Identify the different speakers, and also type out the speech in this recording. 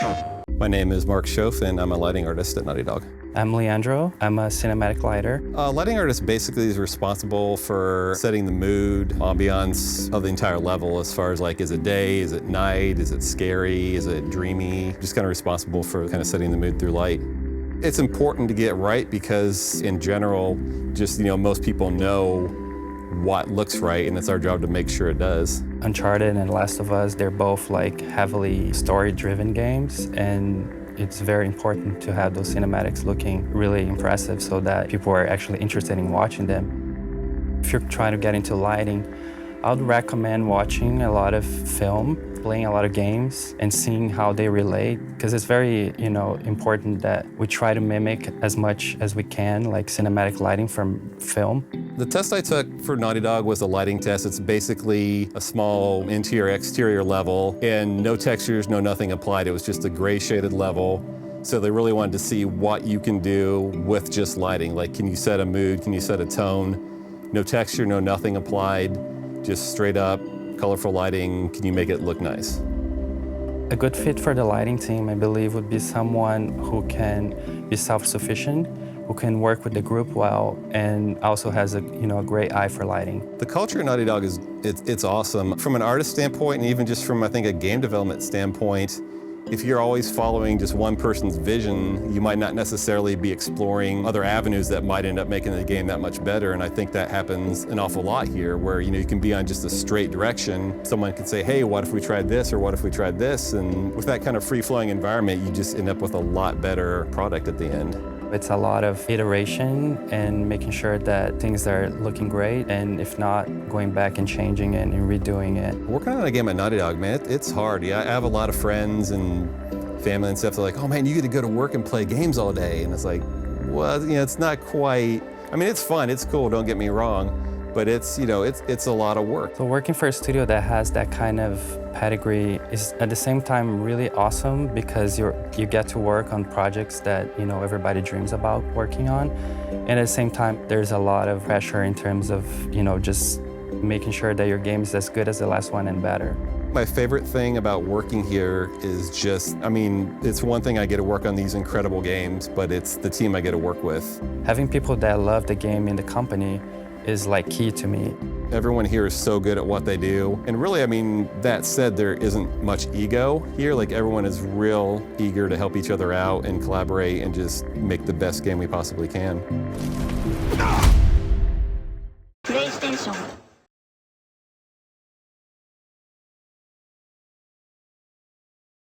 Speaker 1: My name is Mark Schoaf, and I'm a lighting artist at Naughty Dog.
Speaker 2: I'm Leandro. I'm a cinematic lighter.
Speaker 1: Lighting artist basically is responsible for setting the mood, ambiance of the entire level as far as like, is it day, is it night, is it scary, is it dreamy? Just kind of responsible for kind of setting the mood through light. It's important to get it right because in general, just, most people know what looks right, and it's our job to make sure it does.
Speaker 2: Uncharted and Last of Us, they're both like heavily story-driven games, and it's very important to have those cinematics looking really impressive so that people are actually interested in watching them. If you're trying to get into lighting, I would recommend watching a lot of film, playing a lot of games, and seeing how they relate, because it's very, important that we try to mimic as much as we can, like cinematic lighting from film.
Speaker 1: The test I took for Naughty Dog was a lighting test. It's basically a small interior-exterior level, and no textures, no nothing applied. It was just a gray shaded level. So they really wanted to see what you can do with just lighting. Like, can you set a mood? Can you set a tone? No texture, no nothing applied. Just straight up, colorful lighting. Can you make it look nice?
Speaker 2: A good fit for the lighting team, I believe, would be someone who can be self-sufficient, who can work with the group well, and also has a great eye for lighting.
Speaker 1: The culture at Naughty Dog it's awesome. From an artist standpoint, and even just from, I think, a game development standpoint, if you're always following just one person's vision, you might not necessarily be exploring other avenues that might end up making the game that much better. And I think that happens an awful lot here, where you can be on just a straight direction. Someone can say, hey, what if we tried this, or what if we tried this? And with that kind of free-flowing environment, you just end up with a lot better product at the end.
Speaker 2: It's a lot of iteration and making sure that things are looking great, and if not, going back and changing it and redoing it.
Speaker 1: Working on a game at Naughty Dog, man, it's hard. Yeah, I have a lot of friends and family and stuff. They're like, oh man, you get to go to work and play games all day. And it's like, well, it's not quite, I mean, it's fun, it's cool, don't get me wrong, but it's a lot of work.
Speaker 2: So working for a studio that has that kind of pedigree is at the same time really awesome, because you get to work on projects that everybody dreams about working on, and at the same time there's a lot of pressure in terms of just making sure that your game is as good as the last one and better.
Speaker 1: My favorite thing about working here is just, it's one thing I get to work on these incredible games, but it's the team I get to work with.
Speaker 2: Having people that love the game in the company is like key to me.
Speaker 1: Everyone here is so good at what they do. And really, that said, there isn't much ego here. Like, everyone is real eager to help each other out and collaborate and just make the best game we possibly can.